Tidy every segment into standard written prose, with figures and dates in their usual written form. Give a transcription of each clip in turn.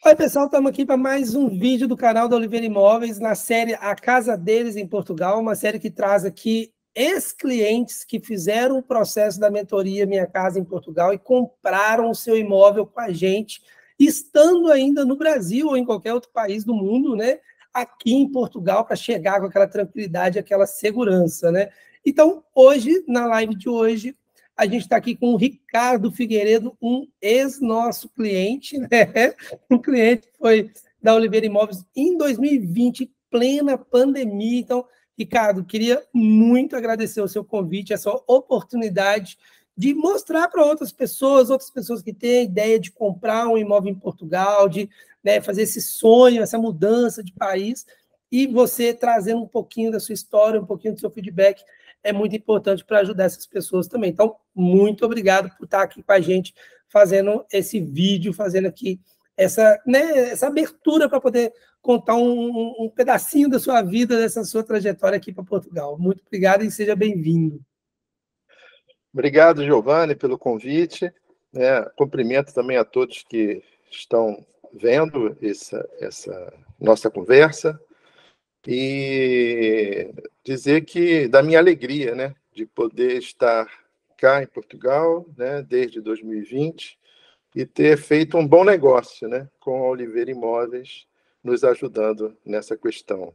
Oi, pessoal, estamos aqui para mais um vídeo do canal da Oliveira Imóveis, na série A Casa Deles em Portugal, uma série que traz aqui ex-clientes que fizeram o processo da mentoria Minha Casa em Portugal e compraram o seu imóvel com a gente, estando ainda no Brasil ou em qualquer outro país do mundo, né? Aqui em Portugal, para chegar com aquela tranquilidade, aquela segurança, né? Então, hoje, na live de hoje, a gente está aqui com o Ricardo Figueiredo, um ex-nosso cliente, né? Um cliente que foi da Oliveira Imóveis em 2020, plena pandemia. Então, Ricardo, queria muito agradecer o seu convite, essa oportunidade de mostrar para outras pessoas que têm a ideia de comprar um imóvel em Portugal, de, né, fazer esse sonho, essa mudança de país, e você trazendo um pouquinho da sua história, um pouquinho do seu feedback, é muito importante para ajudar essas pessoas também. Então, muito obrigado por estar aqui com a gente, fazendo esse vídeo, fazendo aqui essa, né, essa abertura para poder contar um pedacinho da sua vida, dessa sua trajetória aqui para Portugal. Muito obrigado e seja bem-vindo. Obrigado, Giovanni, pelo convite. Cumprimento também a todos que estão vendo essa nossa conversa e dizer que da minha alegria, né, de poder estar cá em Portugal, né, desde 2020 e ter feito um bom negócio, né, com a Oliveira Imóveis nos ajudando nessa questão.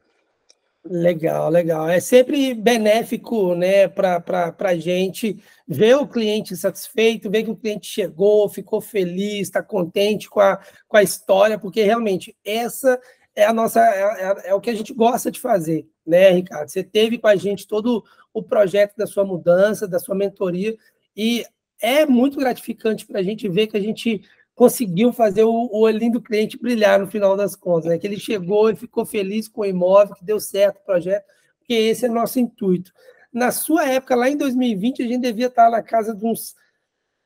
Legal, legal. É sempre benéfico, né, para a gente ver o cliente satisfeito, ver que o cliente chegou, ficou feliz, está contente com a história, porque realmente essa é a nossa, é o que a gente gosta de fazer, né, Ricardo? Você teve com a gente todo o projeto da sua mudança, da sua mentoria, e é muito gratificante para a gente ver que a gente conseguiu fazer o olhinho do cliente brilhar no final das contas, né? Que ele chegou e ficou feliz com o imóvel, que deu certo o projeto, porque esse é o nosso intuito. Na sua época, lá em 2020, a gente devia estar na casa de uns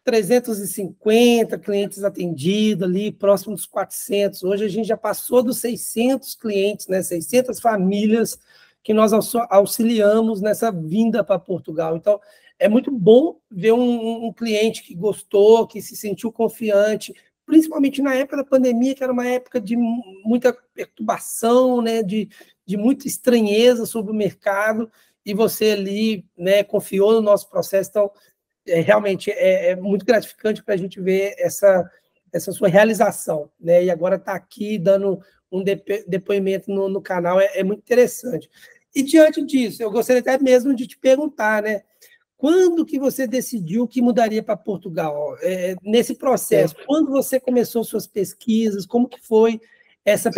350 clientes atendidos ali, próximo dos 400. Hoje a gente já passou dos 600 clientes, né? 600 famílias que nós auxiliamos nessa vinda para Portugal. Então, é muito bom ver um cliente que gostou, que se sentiu confiante, principalmente na época da pandemia, que era uma época de muita perturbação, né, de muita estranheza sobre o mercado, e você ali, né, confiou no nosso processo. Então, realmente é muito gratificante para a gente ver essa sua realização, né? E agora está aqui dando um depoimento no canal, é muito interessante. E diante disso, eu gostaria até mesmo de te perguntar, né? Quando que você decidiu que mudaria para Portugal? Nesse processo, quando você começou suas pesquisas, como que foi essa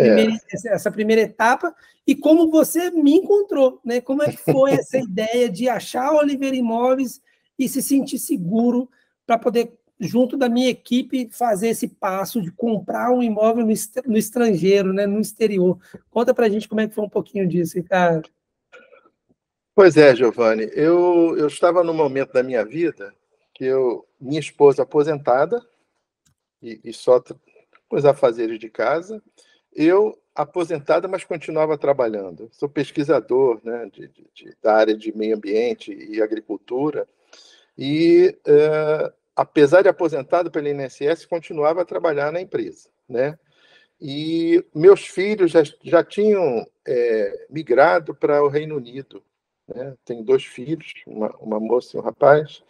primeira etapa e como você me encontrou, né? Como é que foi essa ideia de achar a Oliveira Imóveis e se sentir seguro para poder, junto da minha equipe, fazer esse passo de comprar um imóvel no estrangeiro, né? No exterior? Conta para a gente como é que foi um pouquinho disso, Ricardo. Pois é, Giovanni, eu estava num momento da minha vida que minha esposa aposentada e só com os afazeres de casa, eu aposentada, mas continuava trabalhando. Sou pesquisador, né, da área de meio ambiente e agricultura e, apesar de aposentado pelo INSS, continuava a trabalhar na empresa, né? E meus filhos já tinham migrado para o Reino Unido, né? Tenho 2 filhos, uma moça e um rapaz,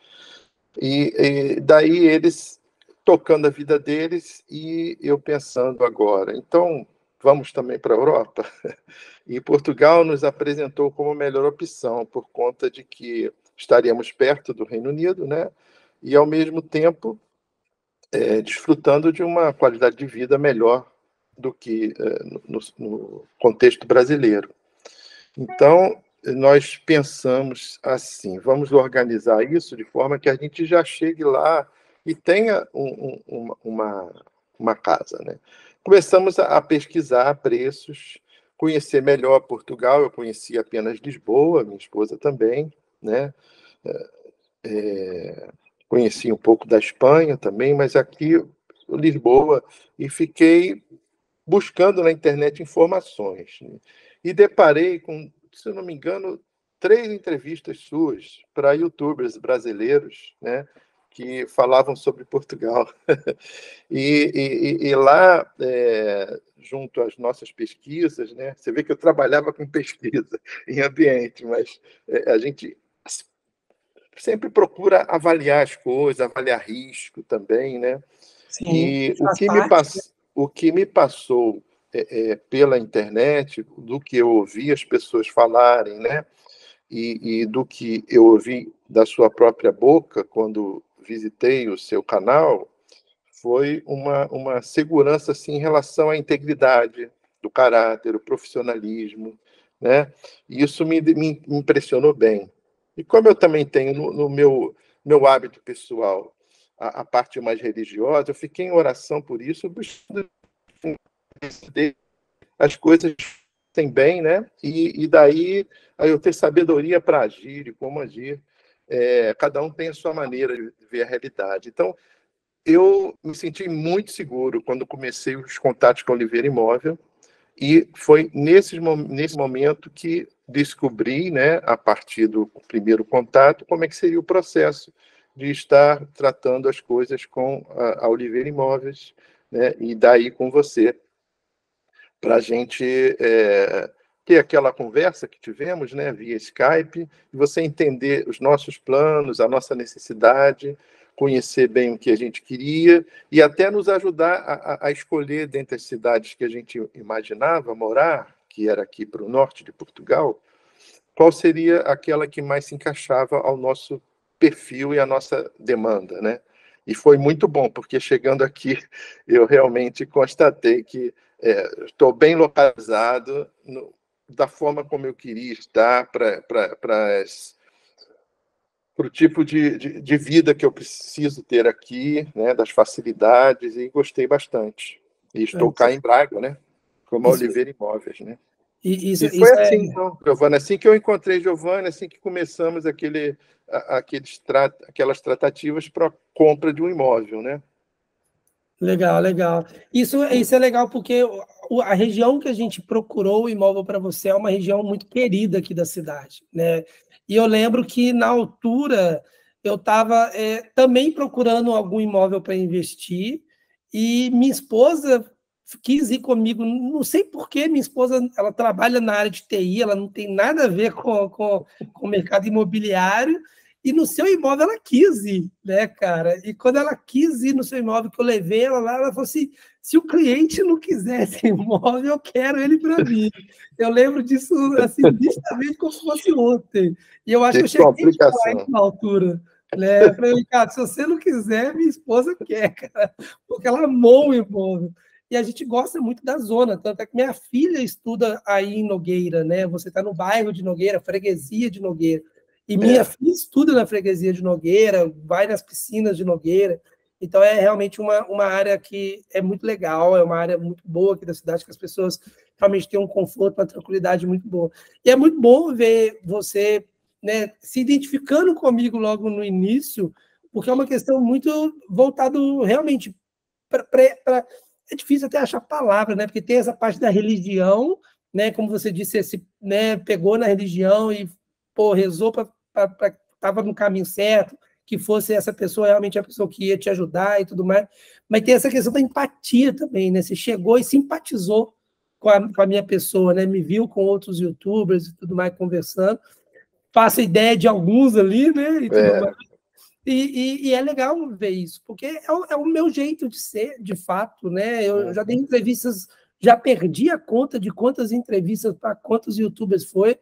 e daí eles tocando a vida deles e eu pensando agora, então vamos também para a Europa? E Portugal nos apresentou como a melhor opção, por conta de que estaríamos perto do Reino Unido, né? E ao mesmo tempo desfrutando de uma qualidade de vida melhor do que no contexto brasileiro. Então, nós pensamos assim, vamos organizar isso de forma que a gente já chegue lá e tenha uma casa, né? Começamos a pesquisar preços, conhecer melhor Portugal. Eu conhecia apenas Lisboa, minha esposa também, né? Conheci um pouco da Espanha também, mas aqui Lisboa, e fiquei buscando na internet informações, né? E deparei com, se eu não me engano, 3 entrevistas suas para youtubers brasileiros, né? que falavam sobre Portugal. E lá, junto às nossas pesquisas, né, você vê que eu trabalhava com pesquisa em ambiente, mas a gente sempre procura avaliar as coisas, avaliar risco também, né? Sim, E faz parte, né? o que me passou pela internet, do que eu ouvi as pessoas falarem, né? E do que eu ouvi da sua própria boca quando visitei o seu canal, foi uma segurança assim, em relação à integridade do caráter, o profissionalismo, né? E isso me impressionou bem. E como eu também tenho no meu hábito pessoal a parte mais religiosa, eu fiquei em oração por isso, buscando as coisas têm bem, né? E daí aí eu ter sabedoria para agir e como agir. Cada um tem a sua maneira de ver a realidade. Então, eu me senti muito seguro quando comecei os contatos com a Oliveira Imóvel, e foi nesse momento que descobri, né, a partir do primeiro contato, como é que seria o processo de estar tratando as coisas com a Oliveira Imóveis, né, e daí com você, para a gente ter aquela conversa que tivemos, né, via Skype, e você entender os nossos planos, a nossa necessidade, conhecer bem o que a gente queria e até nos ajudar a escolher dentre as cidades que a gente imaginava morar, que era aqui para o norte de Portugal, qual seria aquela que mais se encaixava ao nosso perfil e à nossa demanda, né? E foi muito bom, porque chegando aqui, eu realmente constatei que estou bem localizado da forma como eu queria estar para o tipo de vida que eu preciso ter aqui, né, das facilidades, e gostei bastante. E estou cá em Braga, né, como a Isso, Oliveira Imóveis, né? isso, E foi isso é assim, então, Giovana, assim que eu encontrei Giovana, assim que começamos aquelas tratativas para a compra de um imóvel, né? legal, legal. Isso é legal porque a região que a gente procurou o imóvel para você é uma região muito querida aqui da cidade, né? E eu lembro que na altura eu estava também procurando algum imóvel para investir e minha esposa quis ir comigo. Não sei por que minha esposa ela trabalha na área de TI, ela não tem nada a ver com o mercado imobiliário. E no seu imóvel ela quis ir, né, cara? E quando ela quis ir no seu imóvel, que eu levei ela lá, ela falou assim: se o cliente não quiser esse imóvel, eu quero ele para mim. Eu lembro disso assim, nitidamente como se fosse ontem. E eu acho que Que eu cheguei a te falar isso complicação. na altura. Né? Eu falei, Ricardo, se você não quiser, minha esposa quer, cara, porque ela amou o imóvel. E a gente gosta muito da zona, tanto é que minha filha estuda aí em Nogueira, né? Você está no bairro de Nogueira, freguesia de Nogueira. E minha É. filha estuda na freguesia de Nogueira, vai nas piscinas de Nogueira. Então, é realmente uma área que é muito legal, é uma área muito boa aqui da cidade, que as pessoas realmente têm um conforto, uma tranquilidade muito boa. E é muito bom ver você, né, se identificando comigo logo no início, porque é uma questão muito voltada realmente para. É difícil até achar palavra, né? Porque tem essa parte da religião, né? Como você disse, você, né, pegou na religião e pô, rezou para estava no caminho certo, que fosse essa pessoa realmente a pessoa que ia te ajudar e tudo mais. Mas tem essa questão da empatia também, né? Você chegou e simpatizou com a minha pessoa, né? Me viu com outros youtubers e tudo mais conversando. Faço ideia de alguns ali, né? E tudo mais. É. E é legal ver isso, porque é o meu jeito de ser, de fato, né? Eu já dei Uhum. entrevistas, já perdi a conta de quantas entrevistas para quantos youtubers foi.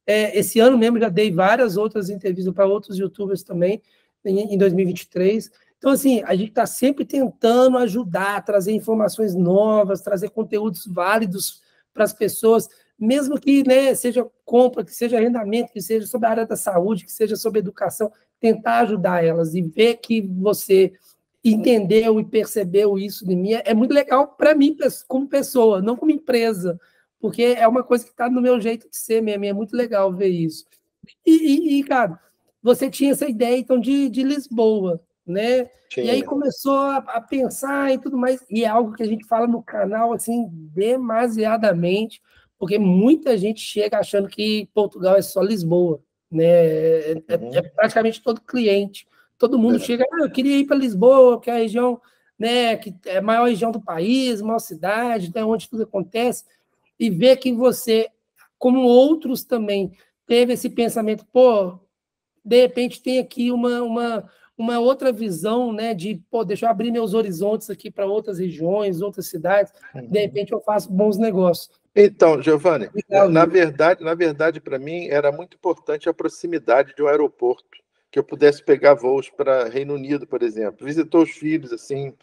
Esse ano mesmo já dei várias outras entrevistas para outros youtubers também, em 2023. Então, assim, a gente está sempre tentando ajudar, trazer informações novas, trazer conteúdos válidos para as pessoas, mesmo que, né, seja compra, que seja arrendamento, que seja sobre a área da saúde, que seja sobre educação, tentar ajudar elas e ver que você entendeu e percebeu isso de mim é muito legal para mim como pessoa, não como empresa, porque é uma coisa que está no meu jeito de ser mesmo, e é muito legal ver isso. Cara, você tinha essa ideia, então, de Lisboa, né? E aí Tinha. começou a pensar e tudo mais, e é algo que a gente fala no canal, assim, demasiadamente, porque muita gente chega achando que Portugal é só Lisboa, né? É Uhum. praticamente todo cliente, Todo mundo chega, eu queria ir para Lisboa, que é a região, né, que é a maior região do país, maior cidade, né, onde tudo acontece, e ver que você, como outros também, teve esse pensamento, pô, de repente tem aqui uma outra visão, né, de, pô, deixa eu abrir meus horizontes aqui para outras regiões, outras cidades, de repente eu faço bons negócios. Então, Giovanni, Legal, na verdade, para mim era muito importante a proximidade de um aeroporto, que eu pudesse pegar voos para Reino Unido, por exemplo. Visitou os filhos, assim,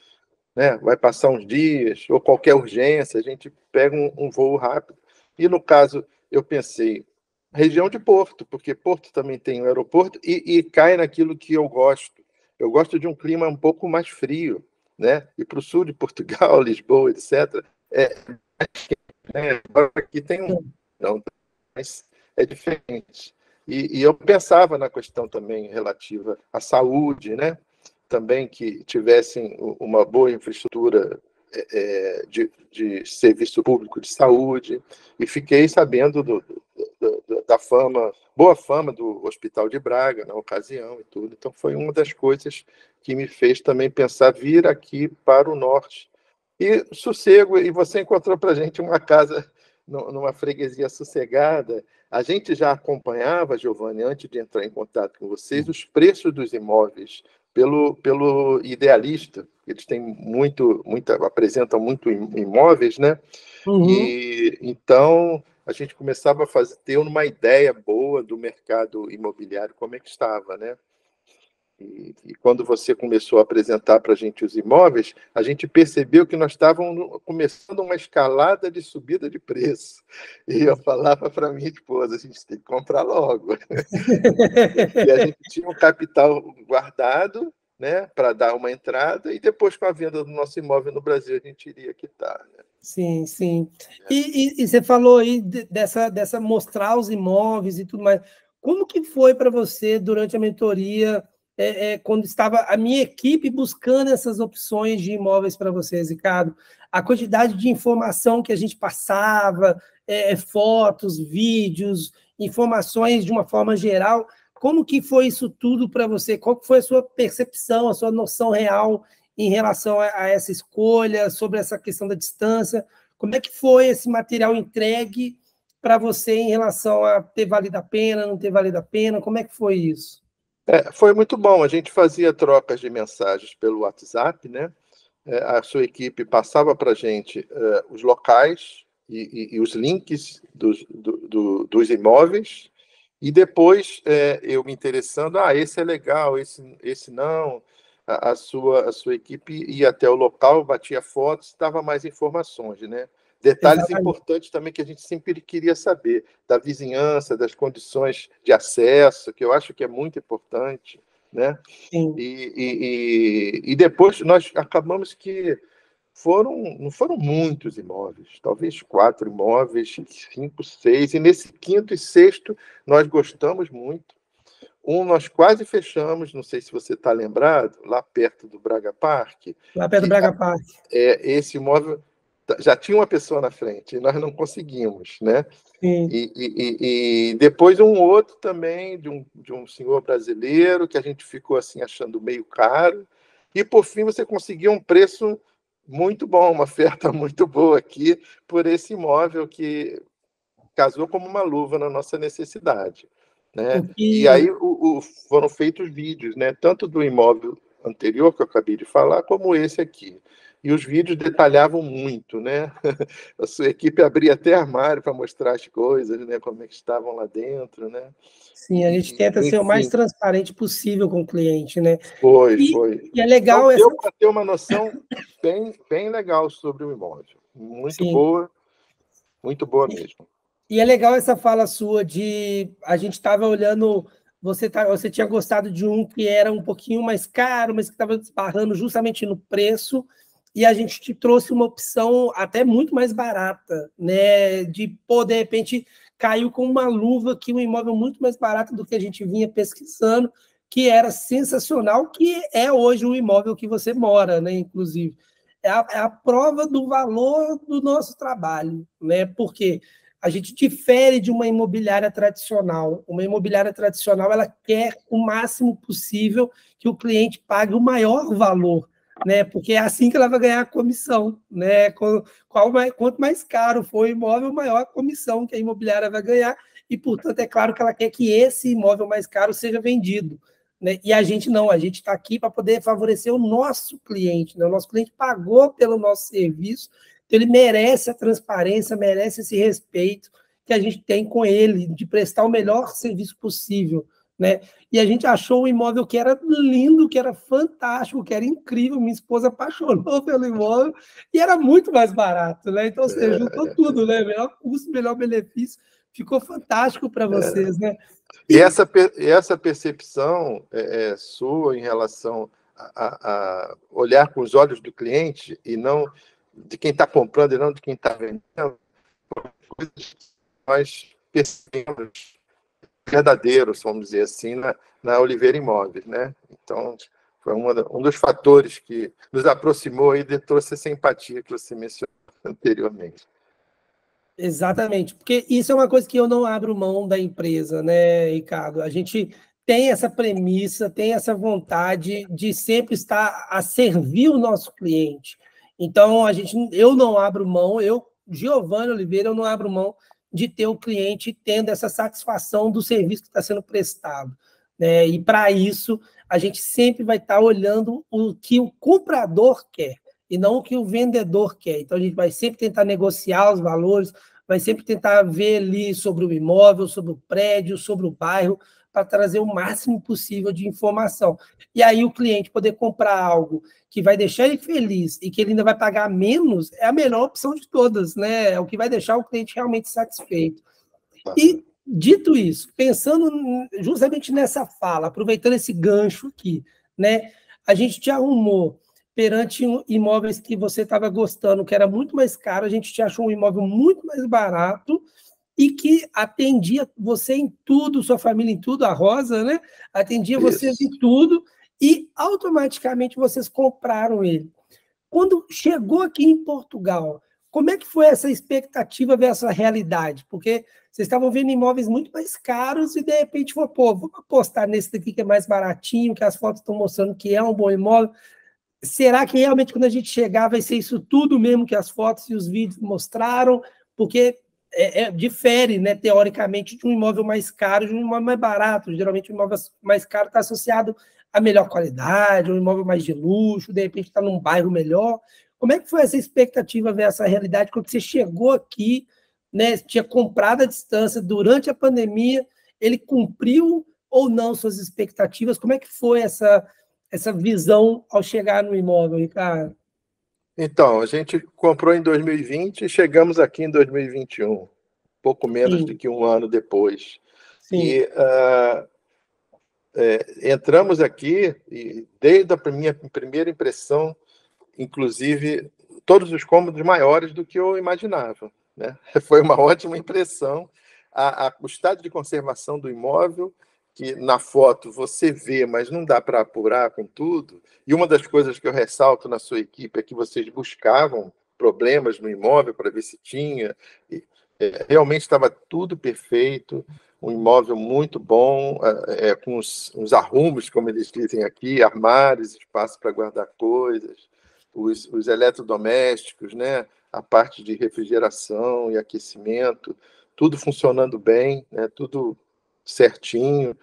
né? Vai passar uns dias, ou qualquer urgência, a gente pega um voo rápido. E no caso, eu pensei, região de Porto, porque Porto também tem um aeroporto, e cai naquilo que eu gosto. Eu gosto de um clima um pouco mais frio, né? E para o sul de Portugal, Lisboa, etc., aqui tem um. Não, mas é diferente. E eu pensava na questão também relativa à saúde, né? Também que tivessem uma boa infraestrutura de serviço público de saúde, e fiquei sabendo da boa fama do Hospital de Braga na ocasião e tudo. Então foi uma das coisas que me fez também pensar vir aqui para o norte. E sossego, e você encontrou para a gente uma casa numa freguesia sossegada. A gente já acompanhava, Giovanni, antes de entrar em contato com vocês, os preços dos imóveis pelo Idealista. Eles têm apresentam muito imóveis, né? E então a gente começava a ter uma ideia boa do mercado imobiliário, como é que estava, né? E quando você começou a apresentar para a gente os imóveis, a gente percebeu que nós estávamos começando uma escalada de subida de preço. E eu falava para minha esposa, a gente tem que comprar logo. E a gente tinha um capital guardado, né, para dar uma entrada, e depois, com a venda do nosso imóvel no Brasil, a gente iria quitar. Né? Sim, sim. E você falou aí dessa mostrar os imóveis e tudo mais. Como que foi para você durante a mentoria, quando estava a minha equipe buscando essas opções de imóveis para vocês, Ricardo? A quantidade de informação que a gente passava, fotos, vídeos, informações de uma forma geral. Como que foi isso tudo para você? Qual que foi a sua percepção, a sua noção real em relação a essa escolha, sobre essa questão da distância? Como é que foi esse material entregue para você em relação a ter valido a pena, não ter valido a pena? Como é que foi isso? Foi muito bom. A gente fazia trocas de mensagens pelo WhatsApp, né? A sua equipe passava para a gente os locais e os links dos imóveis, e depois eu me interessando, esse é legal, esse não. A sua equipe ia até o local, batia fotos, dava mais informações, né? Detalhes Exatamente. importantes também que a gente sempre queria saber, da vizinhança, das condições de acesso, que eu acho que é muito importante, né? Sim. E depois nós acabamos que não foram muitos imóveis, talvez 4 imóveis, 5, 6, e nesse quinto e sexto nós gostamos muito. Nós quase fechamos, não sei se você está lembrado, lá perto do Braga Park, Lá perto do Braga Park. esse imóvel já tinha uma pessoa na frente, e nós não conseguimos, né? Sim. E depois um outro também, de um senhor brasileiro, que a gente ficou assim achando meio caro, e por fim você conseguiu um preço muito bom, uma oferta muito boa aqui, por esse imóvel que casou como uma luva na nossa necessidade. Né? E aí foram feitos vídeos, né? Tanto do imóvel anterior, que eu acabei de falar, como esse aqui. E os vídeos detalhavam muito, né? A sua equipe abria até armário para mostrar as coisas, né? Como é que estavam lá dentro, né? Sim, a gente tenta ser o mais transparente possível com o cliente, né? Foi. E é legal então, deu para ter uma noção bem legal sobre o imóvel. Muito boa mesmo. E é legal essa fala sua de a gente estava olhando, você tinha gostado de um que era um pouquinho mais caro, mas que estava esbarrando justamente no preço, e a gente te trouxe uma opção até muito mais barata, né? De de repente, caiu com uma luva aqui, um imóvel muito mais barato do que a gente vinha pesquisando, que era sensacional, que é hoje o imóvel que você mora, né? Inclusive. É a prova do valor do nosso trabalho, né? Porque A gente difere de uma imobiliária tradicional. Uma imobiliária tradicional, ela quer o máximo possível que o cliente pague o maior valor, né? Porque é assim que ela vai ganhar a comissão, né? Quanto mais caro for o imóvel, maior a comissão que a imobiliária vai ganhar, e, portanto, é claro que ela quer que esse imóvel mais caro seja vendido, né? E a gente não, a gente está aqui para poder favorecer o nosso cliente, né? O nosso cliente pagou pelo nosso serviço, então ele merece a transparência, merece esse respeito que a gente tem com ele, de prestar o melhor serviço possível, né? E a gente achou um imóvel que era lindo, que era fantástico, que era incrível. Minha esposa apaixonou pelo imóvel e era muito mais barato, né? Então, você juntou tudo, né? Melhor custo, melhor benefício. Ficou fantástico para vocês, né? E essa percepção sua em relação a olhar com os olhos do cliente e não de quem está comprando e não de quem está vendendo, coisas que nós percebemos verdadeiros, vamos dizer assim, na Oliveira Imóveis, né? Então, foi um dos fatores que nos aproximou e trouxe essa empatia que você mencionou anteriormente. Exatamente, porque isso é uma coisa que eu não abro mão da empresa, né, Ricardo? A gente tem essa premissa, tem essa vontade de sempre estar a servir o nosso cliente. Então, eu não abro mão, Giovanni Oliveira, eu não abro mão de ter o cliente tendo essa satisfação do serviço que está sendo prestado, né? E para isso, a gente sempre vai estar olhando o que o comprador quer e não o que o vendedor quer. Então, a gente vai sempre tentar negociar os valores, vai sempre tentar ver ali sobre o imóvel, sobre o prédio, sobre o bairro, para trazer o máximo possível de informação. E aí o cliente poder comprar algo que vai deixar ele feliz e que ele ainda vai pagar menos, é a melhor opção de todas, né? É o que vai deixar o cliente realmente satisfeito. E, dito isso, pensando justamente nessa fala, aproveitando esse gancho aqui, né? A gente te arrumou perante imóveis que você estava gostando, que era muito mais caro, a gente te achou um imóvel muito mais barato e que atendia você em tudo, sua família em tudo, a Rosa, né? Atendia você em tudo e automaticamente vocês compraram ele. Quando chegou aqui em Portugal, como é que foi essa expectativa versus a realidade? Porque vocês estavam vendo imóveis muito mais caros e, de repente, falou, pô, vamos apostar nesse daqui que é mais baratinho, que as fotos estão mostrando que é um bom imóvel. Será que realmente quando a gente chegar vai ser isso tudo mesmo que as fotos e os vídeos mostraram? Porque difere, né, teoricamente, de um imóvel mais caro de um imóvel mais barato. Geralmente, o imóvel mais caro está associado a melhor qualidade, um imóvel mais de luxo, de repente está num bairro melhor. Como é que foi essa expectativa ver essa realidade quando você chegou aqui, né, tinha comprado à distância durante a pandemia, ele cumpriu ou não suas expectativas? Como é que foi essa visão ao chegar no imóvel, Ricardo? Então, a gente comprou em 2020 e chegamos aqui em 2021, pouco menos do que um ano depois. Sim. E entramos aqui e desde a minha primeira impressão, inclusive, todos os cômodos maiores do que eu imaginava, né? Foi uma ótima impressão. O estado de conservação do imóvel, que na foto você vê, mas não dá para apurar com tudo. E uma das coisas que eu ressalto na sua equipe é que vocês buscavam problemas no imóvel para ver se tinha. Realmente estava tudo perfeito, um imóvel muito bom, com uns arrumos, como eles dizem aqui, armários, espaço para guardar coisas, os eletrodomésticos, né? A parte de refrigeração e aquecimento, tudo funcionando bem, né? Tudo certinho.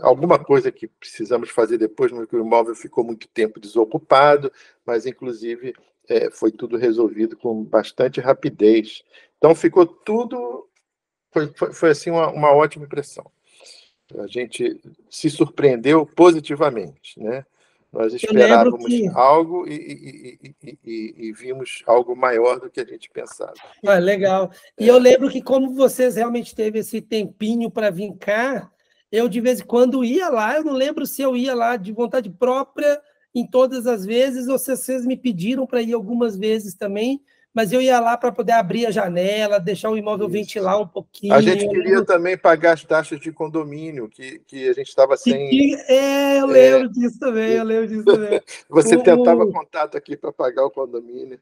Alguma coisa que precisamos fazer depois, porque o imóvel ficou muito tempo desocupado, mas, inclusive, foi tudo resolvido com bastante rapidez. Então, ficou tudo... Foi assim, uma ótima impressão. A gente se surpreendeu positivamente, né? Nós esperávamos algo e vimos algo maior do que a gente pensava. Legal. E eu lembro que, como vocês realmente teve esse tempinho para vir cá, eu de vez em quando ia lá, eu não lembro se eu ia lá de vontade própria em todas as vezes, ou se vocês me pediram para ir algumas vezes também, mas eu ia lá para poder abrir a janela, deixar o imóvel ventilar um pouquinho. A gente queria também pagar as taxas de condomínio, que a gente estava sem... eu lembro disso também, eu lembro disso também. Você tentava contato aqui para pagar o condomínio.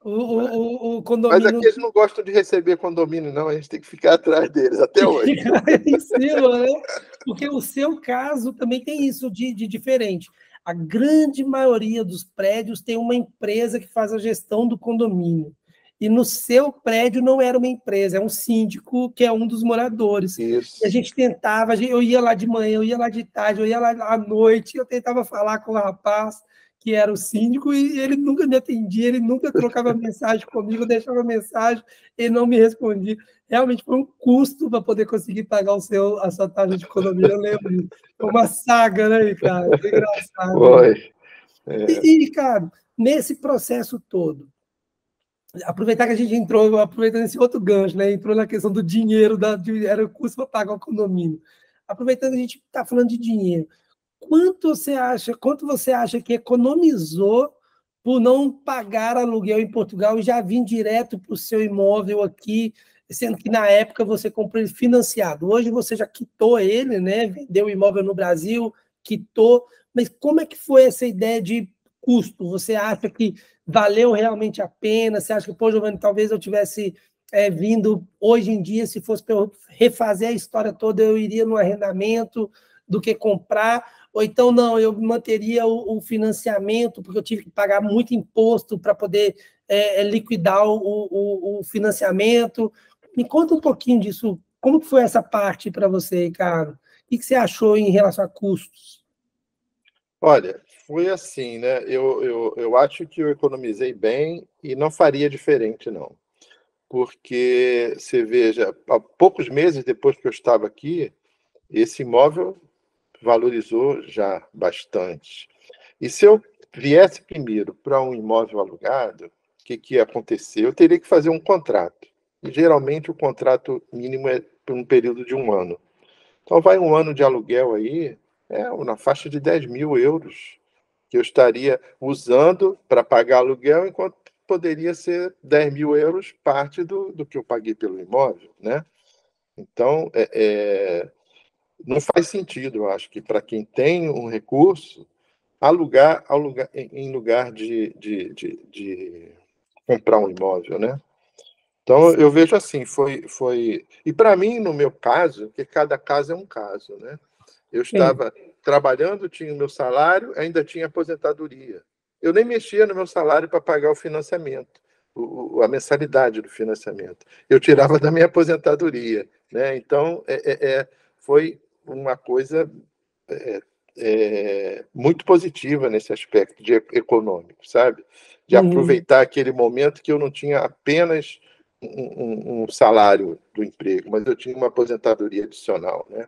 o Mas condomínio aqui eles não gostam de receber condomínio, não. A gente tem que ficar atrás deles até hoje. fica em cima, né? Porque o seu caso também tem isso de diferente. A grande maioria dos prédios tem uma empresa que faz a gestão do condomínio. E no seu prédio não era uma empresa, é um síndico que é um dos moradores. E a Isso. gente tentava, eu ia lá de manhã, eu ia lá de tarde, eu ia lá à noite, eu tentava falar com o rapaz que era o síndico e ele nunca me atendia, ele nunca trocava mensagem comigo, eu deixava mensagem, ele não me respondia. Realmente foi um custo para poder conseguir pagar a sua taxa de condomínio, eu lembro disso. Foi uma saga, né, Ricardo? Foi engraçado. Né? Foi. É. Ricardo, nesse processo todo, aproveitar que a gente entrou, aproveitando esse outro gancho, né? Entrou na questão do dinheiro, era o custo para pagar o condomínio. Aproveitando que a gente está falando de dinheiro, quanto você acha que economizou por não pagar aluguel em Portugal e já vir direto para o seu imóvel aqui, sendo que na época você comprou ele financiado. Hoje você já quitou ele, né? Vendeu o imóvel no Brasil, quitou. Mas como é que foi essa ideia de custo? Você acha que valeu realmente a pena? Você acha que, pô, Giovanni, talvez eu tivesse vindo hoje em dia, se fosse para eu refazer a história toda, eu iria no arrendamento do que comprar, ou então não, eu manteria o financiamento, porque eu tive que pagar muito imposto para poder liquidar o financiamento. Me conta um pouquinho disso, como foi essa parte para você, Ricardo? O que você achou em relação a custos? Olha, foi assim, né? Eu acho que eu economizei bem e não faria diferente, não. Porque, você veja, há poucos meses depois que eu estava aqui, esse imóvel valorizou já bastante. E se eu viesse primeiro para um imóvel alugado, o que ia acontecer? Eu teria que fazer um contrato. E geralmente o contrato mínimo é por um período de 1 ano. Então vai 1 ano de aluguel aí, na faixa de 10.000 euros, que eu estaria usando para pagar aluguel, enquanto poderia ser 10.000 euros parte do que eu paguei pelo imóvel, né? Então, não faz sentido, eu acho, que para quem tem um recurso, alugar em lugar de comprar um imóvel, né? Então, eu vejo assim, foi... E para mim, no meu caso, porque cada caso é um caso, né? Eu Sim. estava trabalhando, tinha o meu salário, ainda tinha aposentadoria. Eu nem mexia no meu salário para pagar o financiamento, a mensalidade do financiamento. Eu tirava da minha aposentadoria, né? Então, foi uma coisa muito positiva nesse aspecto de econômico, sabe? De Uhum. aproveitar aquele momento que eu não tinha apenas um salário do emprego, mas eu tinha uma aposentadoria adicional, né?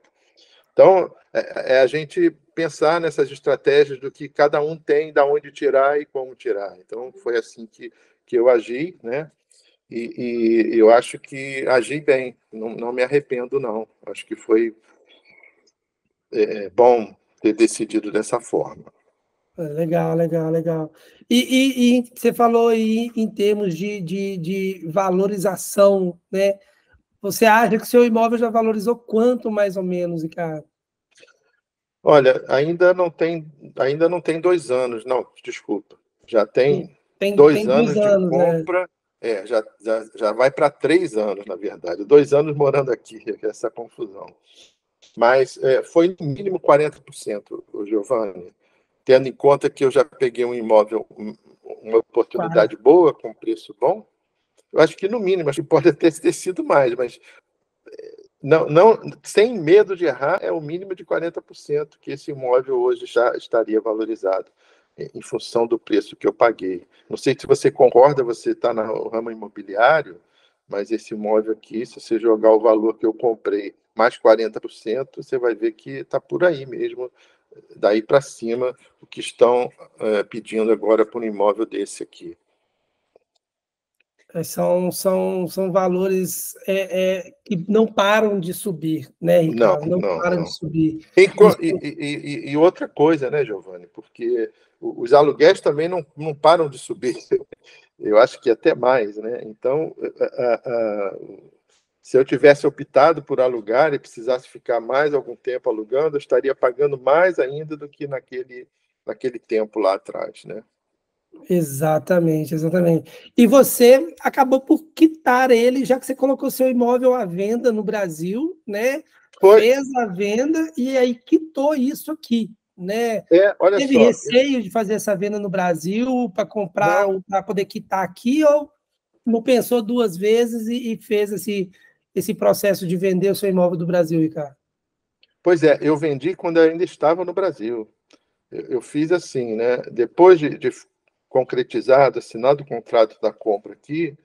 Então, a gente pensar nessas estratégias do que cada um tem, da onde tirar e como tirar. Então, foi assim que eu agi, né? E eu acho que agi bem, não me arrependo, não. Acho que foi bom ter decidido dessa forma. Legal, legal, legal. E você falou aí em termos de valorização, né? Você acha que o seu imóvel já valorizou quanto mais ou menos, Ricardo? Olha, ainda não tem 2 anos, não, desculpa. Já tem Tem dois dois anos de anos, né? compra, já vai para 3 anos, na verdade. 2 anos morando aqui, essa confusão. Mas foi no mínimo 40%, o Giovanni, tendo em conta que eu já peguei um imóvel, uma Claro. oportunidade boa, com preço bom. Eu acho que no mínimo, acho que pode até ter sido mais, mas não, não, sem medo de errar, é o mínimo de 40% que esse imóvel hoje já estaria valorizado, em função do preço que eu paguei. Não sei se você concorda, você está no ramo imobiliário, mas esse imóvel aqui, se você jogar o valor que eu comprei mais 40%, você vai ver que está por aí mesmo, daí para cima, o que estão pedindo agora por um imóvel desse aqui. São valores que não param de subir, né, Não, Ricardo? Não não, param de não. subir. Enqu- Isso, E outra coisa, né, Giovanni? Porque os aluguéis também não param de subir. Eu acho que até mais, né? Então, se eu tivesse optado por alugar e precisasse ficar mais algum tempo alugando, eu estaria pagando mais ainda do que naquele tempo lá atrás, né? Exatamente, exatamente. E você acabou por quitar ele, já que você colocou seu imóvel à venda no Brasil, né? Foi, Fez a venda e aí quitou isso aqui, né? olha Teve só, receio de fazer essa venda no Brasil para comprar não, ou para poder quitar aqui, ou não pensou duas vezes e fez esse processo de vender o seu imóvel do Brasil, Ricardo? pois é, eu vendi quando eu ainda estava no Brasil. Eu fiz assim, né? Depois de concretizado, assinado o contrato da compra aqui,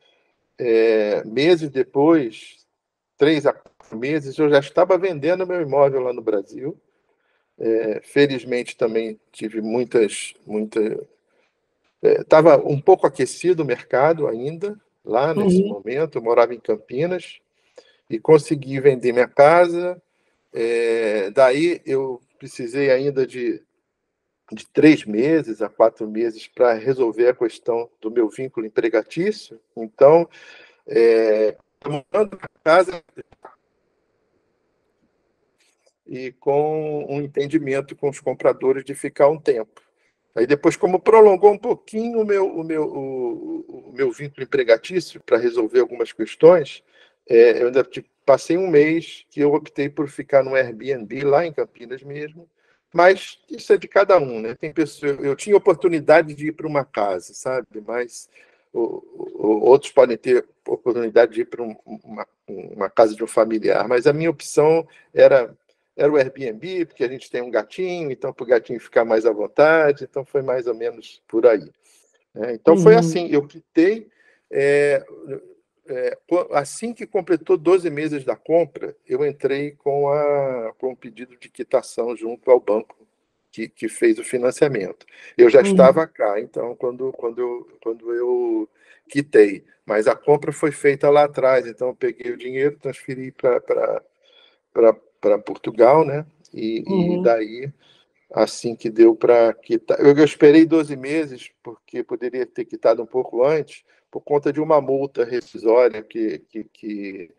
meses depois, 3 a 4 meses, eu já estava vendendo meu imóvel lá no Brasil. Felizmente também tive estava um pouco aquecido o mercado ainda, lá nesse Uhum, momento. Eu morava em Campinas e consegui vender minha casa. Daí eu precisei ainda de 3 a 4 meses para resolver a questão do meu vínculo empregatício. Então, morando na casa e com um entendimento com os compradores de ficar um tempo. Aí depois, como prolongou um pouquinho o meu vínculo empregatício para resolver algumas questões, eu ainda passei um mês que eu optei por ficar no Airbnb lá em Campinas mesmo, mas isso é de cada um, né? Tem pessoas, eu tinha oportunidade de ir para uma casa, sabe? Mas outros podem ter oportunidade de ir para uma casa de um familiar, mas a minha opção era o Airbnb, porque a gente tem um gatinho, então para o gatinho ficar mais à vontade, então foi mais ou menos por aí. Então foi uhum. assim, eu quitei, assim que completou 12 meses da compra, eu entrei com o pedido de quitação junto ao banco que fez o financiamento. Eu já Uhum. estava cá, então, quando eu quitei, mas a compra foi feita lá atrás, então eu peguei o dinheiro, transferi para Portugal, né? E Uhum. daí, assim que deu para quitar. Eu esperei 12 meses, porque poderia ter quitado um pouco antes, por conta de uma multa rescisória que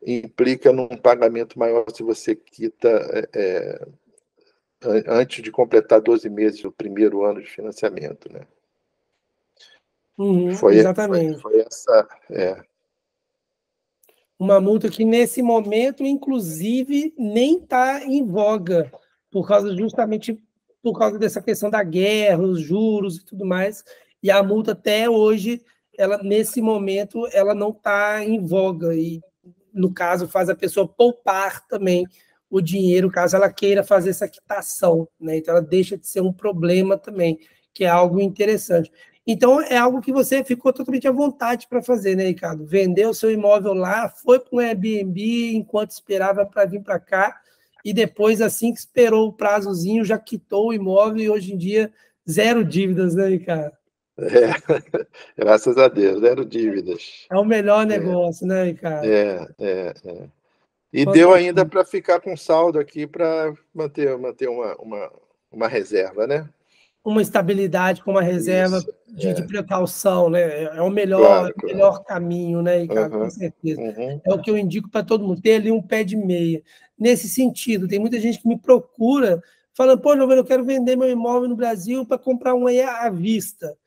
implica num pagamento maior se você quita antes de completar 12 meses, o primeiro ano de financiamento. Né? Uhum, Foi, foi, exatamente. foi essa. Uma multa que, nesse momento, inclusive, nem está em voga, justamente por causa dessa questão da guerra, os juros e tudo mais. E a multa, até hoje, nesse momento, ela não está em voga. E, no caso, faz a pessoa poupar também o dinheiro, caso ela queira fazer essa quitação. Né? Então, ela deixa de ser um problema também, que é algo interessante. Então, é algo que você ficou totalmente à vontade para fazer, né, Ricardo? Vendeu o seu imóvel lá, foi para um Airbnb enquanto esperava para vir para cá, e depois, assim que esperou o prazozinho, já quitou o imóvel e hoje em dia, zero dívidas, né, Ricardo? É, graças a Deus, zero dívidas. É o melhor É, negócio, né, Ricardo? é. E deu ainda Fantástico. para ficar com saldo aqui para manter uma reserva, né? Uma estabilidade com uma reserva Isso, de precaução, né? É o claro, claro. melhor caminho, né, Ricardo? Com Uhum, certeza. uhum. É o que eu indico para todo mundo, ter ali um pé de meia. Nesse sentido, tem muita gente que me procura falando, pô, Giovanni, eu quero vender meu imóvel no Brasil para comprar um aí à vista.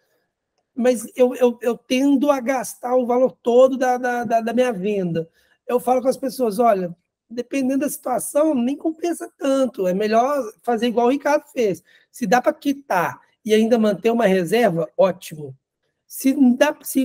Mas eu tendo a gastar o valor todo da minha venda. Eu falo com as pessoas, olha, dependendo da situação, nem compensa tanto. É melhor fazer igual o Ricardo fez. Se dá para quitar e ainda manter uma reserva, ótimo. Se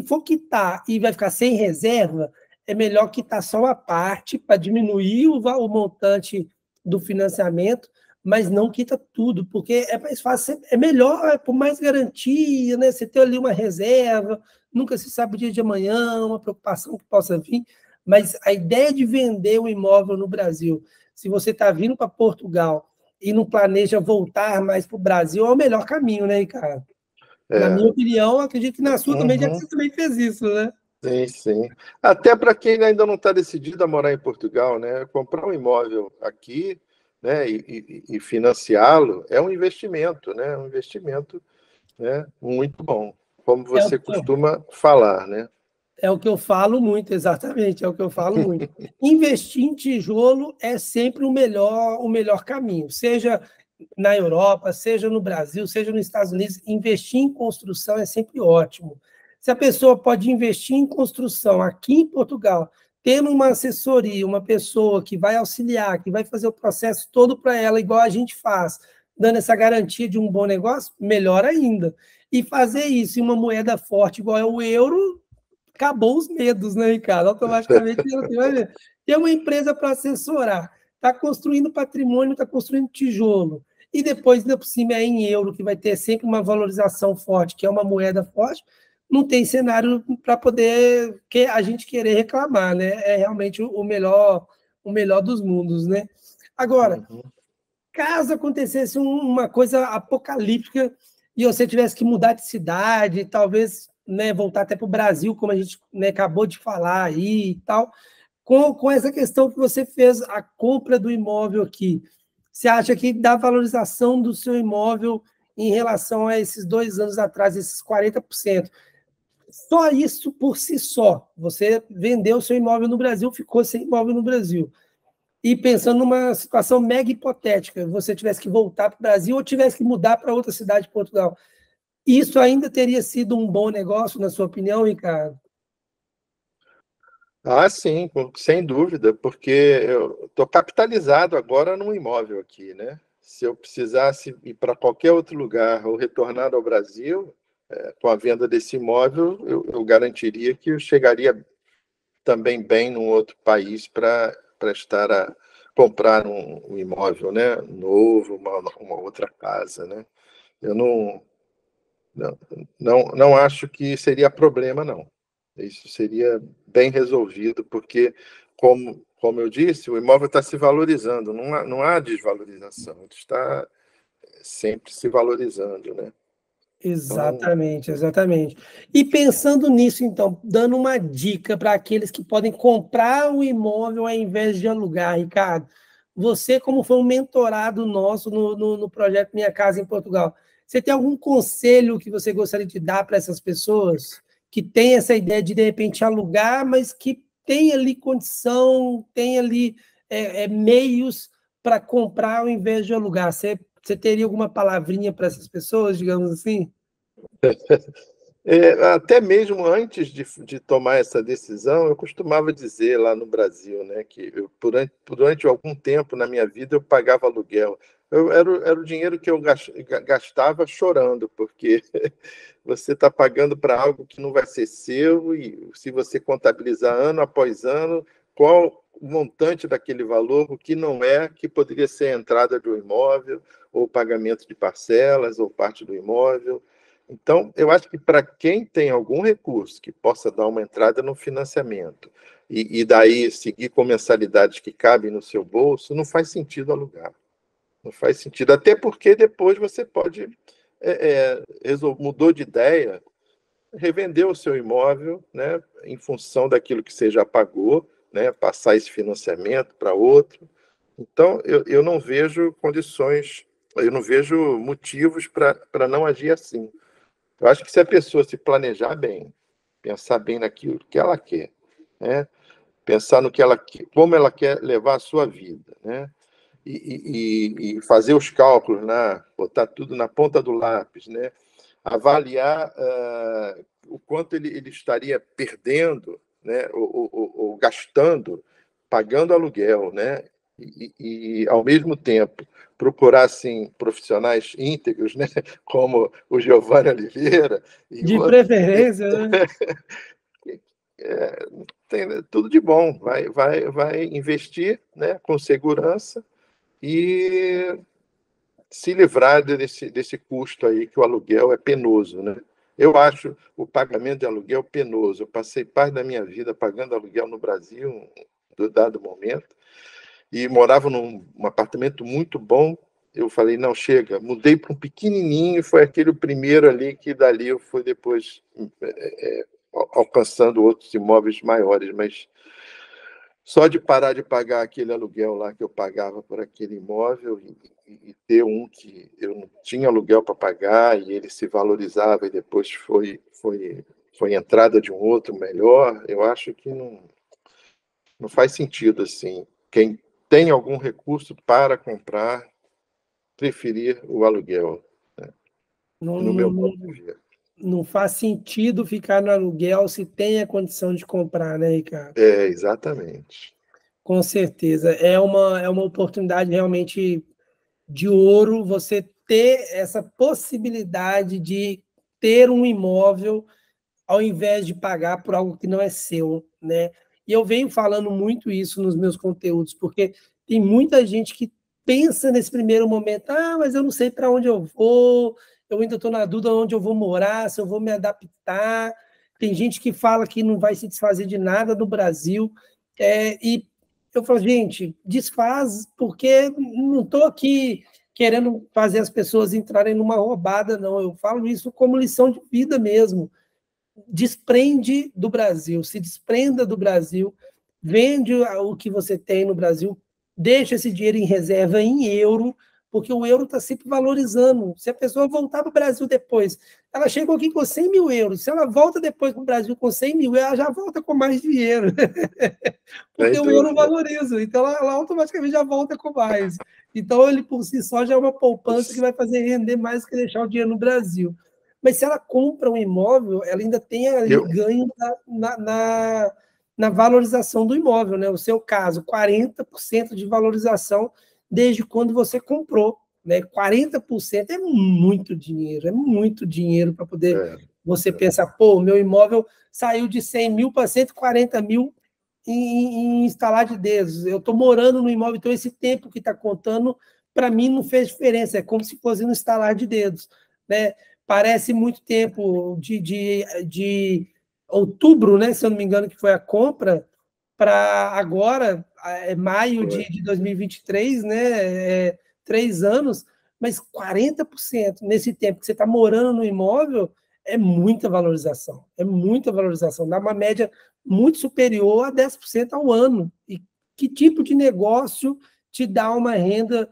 for quitar e vai ficar sem reserva, é melhor quitar só uma parte para diminuir o montante do financiamento, mas não quita tudo, porque é mais fácil, é melhor, por mais garantia, né? Você ter ali uma reserva, nunca se sabe o dia de amanhã, uma preocupação que possa vir, mas a ideia de vender o imóvel no Brasil, se você está vindo para Portugal e não planeja voltar mais para o Brasil, é o melhor caminho, né, Ricardo? Na É, minha opinião, acredito que na sua também, já que uhum, você também fez isso, né? sim, sim. Até para quem ainda não está decidido a morar em Portugal, né? Comprar um imóvel aqui, né? E financiá-lo é um investimento, né? Um investimento, né? Muito bom, como É o você que eu, costuma falar, né? é o que eu falo muito, exatamente, é o que eu falo muito. Investir em tijolo é sempre o melhor caminho, seja na Europa, seja no Brasil, seja nos Estados Unidos, investir em construção é sempre ótimo. Se a pessoa pode investir em construção aqui em Portugal, tendo uma assessoria, uma pessoa que vai auxiliar, que vai fazer o processo todo para ela, igual a gente faz, dando essa garantia de um bom negócio, melhor ainda. E fazer isso em uma moeda forte igual é o euro, acabou os medos, né, Ricardo? Automaticamente tem uma empresa para assessorar, está construindo patrimônio, está construindo tijolo, e depois, ainda por cima, é em euro, que vai ter sempre uma valorização forte, que é uma moeda forte, não tem cenário para poder que a gente querer reclamar, né? É realmente o melhor dos mundos, né? Agora, caso acontecesse uma coisa apocalíptica e você tivesse que mudar de cidade, talvez, né, voltar até para o Brasil, como a gente, né, acabou de falar aí e tal, com essa questão que você fez a compra do imóvel aqui, você acha que da valorização do seu imóvel em relação a esses 2 anos atrás, esses 40%, só isso por si só, você vendeu o seu imóvel no Brasil, ficou sem imóvel no Brasil, e pensando numa situação mega hipotética, você tivesse que voltar para o Brasil ou tivesse que mudar para outra cidade de Portugal, isso ainda teria sido um bom negócio, na sua opinião, Ricardo? Ah, sim, sem dúvida, porque eu estou capitalizado agora num imóvel aqui, né? Se eu precisasse ir para qualquer outro lugar ou retornar ao Brasil, com a venda desse imóvel, eu garantiria que eu chegaria também bem num outro país para estar a comprar um imóvel, né? Novo, uma outra casa, né? Eu não, não acho que seria problema, não. Isso seria bem resolvido, porque, como eu disse, o imóvel está se valorizando, não há desvalorização, ele está sempre se valorizando, né? Então, Exatamente, exatamente. E pensando nisso, então, dando uma dica para aqueles que podem comprar o imóvel ao invés de alugar, Ricardo, você, como foi um mentorado nosso no projeto Minha Casa em Portugal, você tem algum conselho que você gostaria de dar para essas pessoas que têm essa ideia de repente, alugar, mas que tem ali condição, tem ali meios para comprar ao invés de alugar? Você teria alguma palavrinha para essas pessoas, digamos assim? até mesmo antes de tomar essa decisão, eu costumava dizer lá no Brasil, né, que durante algum tempo na minha vida eu pagava aluguel. Era o dinheiro que eu gastava chorando, porque você está pagando para algo que não vai ser seu, e se você contabilizar ano após ano, qual o montante daquele valor, o que não é, que poderia ser a entrada do imóvel, ou pagamento de parcelas, ou parte do imóvel. Então, eu acho que para quem tem algum recurso que possa dar uma entrada no financiamento e daí seguir com mensalidades que cabem no seu bolso, não faz sentido alugar. Não faz sentido. Até porque depois você pode, mudou de ideia, revender o seu imóvel, né, em função daquilo que você já pagou, né, passar esse financiamento para outro. Então, eu não vejo condições, eu não vejo motivos para não agir assim. Eu acho que se a pessoa se planejar bem, pensar bem naquilo que ela quer, né? Pensar no que ela quer, como ela quer levar a sua vida, né? E fazer os cálculos, né? Botar tudo na ponta do lápis, né? Avaliar o quanto ele estaria perdendo, né? Ou gastando, pagando aluguel, né? Ao mesmo tempo, procurar assim, profissionais íntegros, né? Como o Giovanni Oliveira e De outros, preferência, né? tem tudo de bom. Vai investir, né? Com segurança e se livrar desse custo aí, que o aluguel é penoso, né? Eu acho o pagamento de aluguel penoso. Eu passei parte da minha vida pagando aluguel no Brasil, em dado momento, e morava num apartamento muito bom. Eu falei, não, chega. Mudei para um pequenininho, foi aquele primeiro ali, que dali eu fui depois alcançando outros imóveis maiores, mas só de parar de pagar aquele aluguel lá que eu pagava por aquele imóvel e ter um que eu não tinha aluguel para pagar e ele se valorizava e depois foi entrada de um outro melhor, eu acho que não faz sentido assim. Quem tem algum recurso para comprar, preferir o aluguel, né? Não, No meu não, modo de ver. não faz sentido ficar no aluguel se tem a condição de comprar, né, Ricardo? Exatamente. Com certeza. É uma oportunidade realmente de ouro você ter essa possibilidade de ter um imóvel ao invés de pagar por algo que não é seu, né? E eu venho falando muito isso nos meus conteúdos, porque tem muita gente que pensa nesse primeiro momento, mas eu não sei para onde eu vou, eu ainda estou na dúvida onde eu vou morar, se eu vou me adaptar. Tem gente que fala que não vai se desfazer de nada no Brasil, e eu falo, gente, desfaz, porque não estou aqui querendo fazer as pessoas entrarem numa roubada, não. Eu falo isso como lição de vida mesmo. Desprende do Brasil, se desprenda do Brasil, vende o que você tem no Brasil, deixa esse dinheiro em reserva em euro, porque o euro está sempre valorizando. Se a pessoa voltar para o Brasil depois, ela chegou aqui com 100 mil euros, se ela volta depois para o Brasil com 100 mil, ela já volta com mais dinheiro, porque Sem o euro dúvida. valoriza, então ela automaticamente já volta com mais. Então, ele por si só já é uma poupança que vai fazer render mais do que deixar o dinheiro no Brasil. Mas se ela compra um imóvel, ela ainda tem ali Eu, ganho na valorização do imóvel, né? O seu caso, 40% de valorização desde quando você comprou, né? 40% é muito dinheiro para poder é, você pensar, pô, meu imóvel saiu de 100 mil para 140 mil em instalar de dedos. Eu estou morando no imóvel, então esse tempo que está contando, para mim, não fez diferença. É como se fosse um instalar de dedos, né? Parece muito tempo de outubro, né? Se eu não me engano, que foi a compra, para agora, maio de 2023, né? 3 anos, mas 40% nesse tempo que você está morando no imóvel é muita valorização, dá uma média muito superior a 10% ao ano. E que tipo de negócio te dá uma renda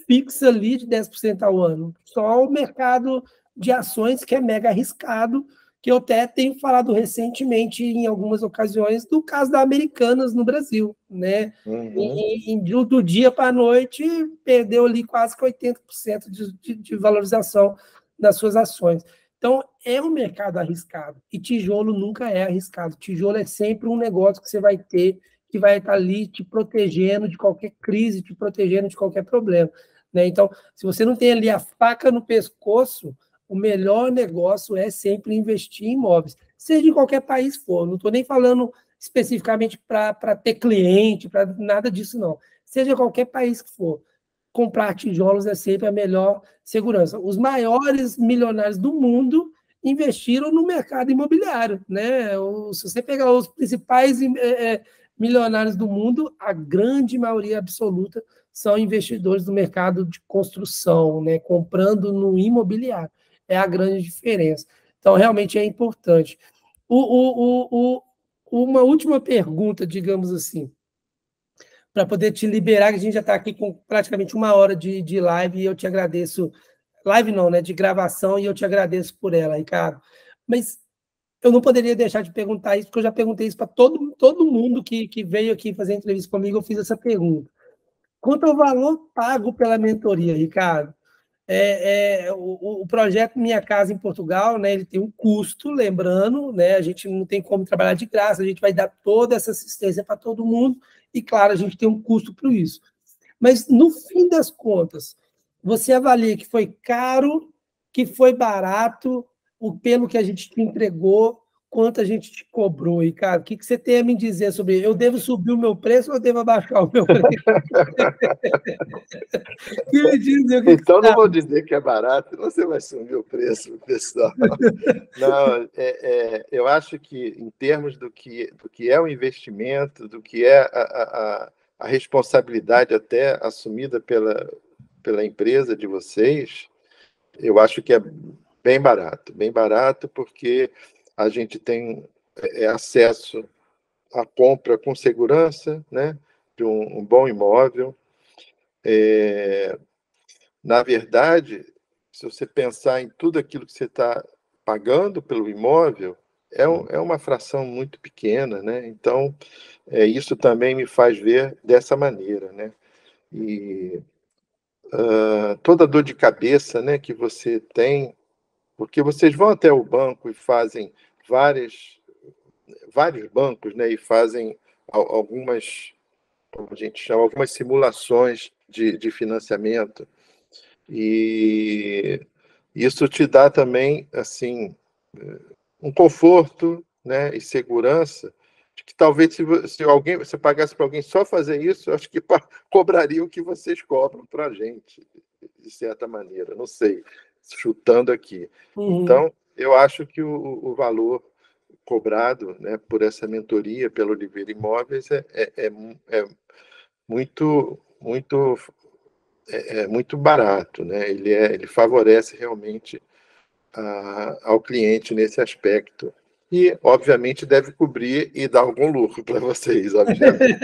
fixa ali de 10% ao ano? Só o mercado de ações, que é mega arriscado, que eu até tenho falado recentemente, em algumas ocasiões, do caso da Americanas no Brasil, né? uhum. Do dia para a noite, perdeu ali quase que 80% de valorização das suas ações. Então, é um mercado arriscado. E tijolo nunca é arriscado. Tijolo é sempre um negócio que você vai ter, que vai estar ali te protegendo de qualquer crise, te protegendo de qualquer problema, né? Então, se você não tem ali a faca no pescoço, o melhor negócio é sempre investir em imóveis, seja em qualquer país for. Não estou nem falando especificamente para ter cliente, para nada disso, não. Seja qualquer país que for, comprar tijolos é sempre a melhor segurança. Os maiores milionários do mundo investiram no mercado imobiliário, né? Se você pegar os principais milionários do mundo, a grande maioria absoluta são investidores do mercado de construção, né? Comprando no imobiliário. É a grande diferença. Então, realmente é importante. Uma última pergunta, digamos assim, para poder te liberar, que a gente já está aqui com praticamente 1 hora de live, e eu te agradeço. Live não, né? De gravação, e eu te agradeço por ela, Ricardo. Mas eu não poderia deixar de perguntar isso, porque eu já perguntei isso para todo mundo que veio aqui fazer entrevista comigo, eu fiz essa pergunta. Quanto ao valor pago pela mentoria, Ricardo? O projeto Minha Casa em Portugal, né, ele tem um custo, lembrando, né, a gente não tem como trabalhar de graça, a gente vai dar toda essa assistência para todo mundo, e claro, a gente tem um custo para isso. Mas, no fim das contas, você avalia que foi caro, que foi barato, pelo que a gente te entregou, quanto a gente te cobrou, Ricardo? O que você tem a me dizer sobre isso? Eu devo subir o meu preço ou eu devo abaixar o meu preço? Que me diz o que Então, você não vou acha? dizer que é barato, você vai sumir o preço, pessoal. Não, eu acho que, em termos do que é o investimento, do que é a responsabilidade até assumida pela empresa de vocês, eu acho que é bem barato, porque a gente tem acesso à compra com segurança, né, de um bom imóvel. Na verdade, se você pensar em tudo aquilo que você está pagando pelo imóvel, é uma fração muito pequena, né? Então, isso também me faz ver dessa maneira, né? E toda dor de cabeça, né, que você tem, porque vocês vão até o banco e fazem vários bancos, né, e fazem algumas, como a gente chama, algumas simulações de financiamento, e isso te dá também, assim, um conforto, né, e segurança, de que talvez se você pagasse para alguém só fazer isso, eu acho que cobraria o que vocês cobram para a gente, de certa maneira, não sei, chutando aqui. Então, eu acho que o valor cobrado, né, por essa mentoria pela Oliveira Imóveis é muito, muito, muito barato, né? Ele favorece realmente ao cliente nesse aspecto. E, obviamente, deve cobrir e dar algum lucro para vocês, obviamente.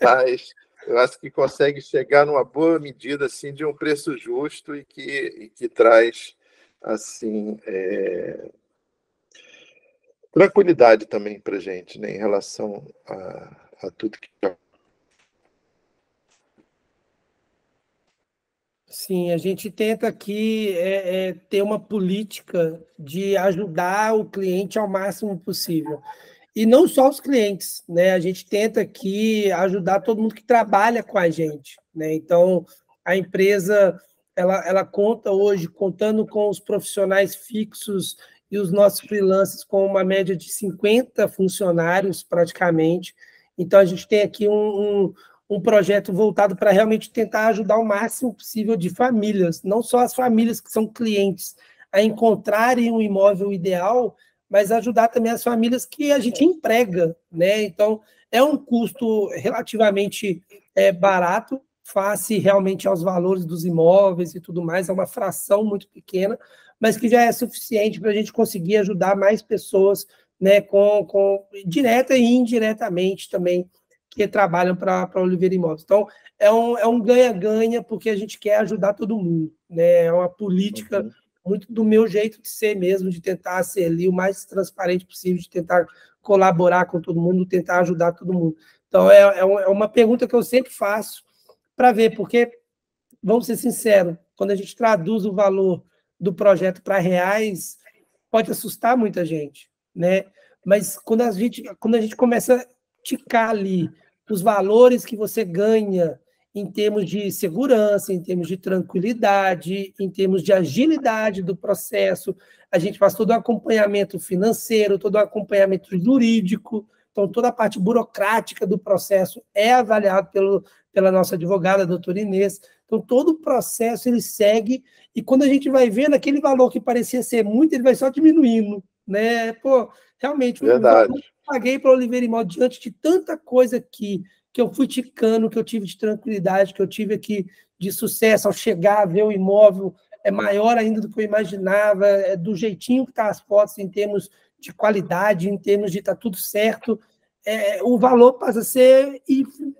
Mas eu acho que consegue chegar numa boa medida assim, de um preço justo e que traz assim, tranquilidade também para a gente, né, em relação a tudo que... Sim, a gente tenta aqui ter uma política de ajudar o cliente ao máximo possível. E não só os clientes, né? A gente tenta aqui ajudar todo mundo que trabalha com a gente, né? Então, a empresa, ela conta hoje, contando com os profissionais fixos e os nossos freelancers com uma média de 50 funcionários, praticamente. Então, a gente tem aqui um projeto voltado para realmente tentar ajudar o máximo possível de famílias, não só as famílias que são clientes, a encontrarem um imóvel ideal, mas ajudar também as famílias que a gente emprega, né? Então, é um custo relativamente barato, face realmente aos valores dos imóveis e tudo mais, é uma fração muito pequena, mas que já é suficiente para a gente conseguir ajudar mais pessoas, né, com direta e indiretamente também, que trabalham para a Oliveira Imóveis. Então, é um ganha-ganha, porque a gente quer ajudar todo mundo, né? É uma política muito do meu jeito de ser mesmo, de tentar ser ali o mais transparente possível, de tentar colaborar com todo mundo, tentar ajudar todo mundo. Então, é uma pergunta que eu sempre faço para ver, porque, vamos ser sinceros, quando a gente traduz o valor do projeto para reais, pode assustar muita gente, né? Mas quando a gente começa a ticar ali os valores que você ganha em termos de segurança, em termos de tranquilidade, em termos de agilidade do processo, a gente faz todo o acompanhamento financeiro, todo o acompanhamento jurídico, então toda a parte burocrática do processo é avaliado pela nossa advogada, a doutora Inês. Então todo o processo ele segue, e quando a gente vai vendo aquele valor que parecia ser muito, ele vai só diminuindo, né? Pô, realmente, o valor que eu paguei para o Oliveira Imóveis diante de tanta coisa que eu fui ticando, que eu tive de tranquilidade, que eu tive aqui de sucesso ao chegar a ver o imóvel, é maior ainda do que eu imaginava, é do jeitinho que estão as fotos em termos de qualidade, em termos de estar tudo certo, o valor passa a ser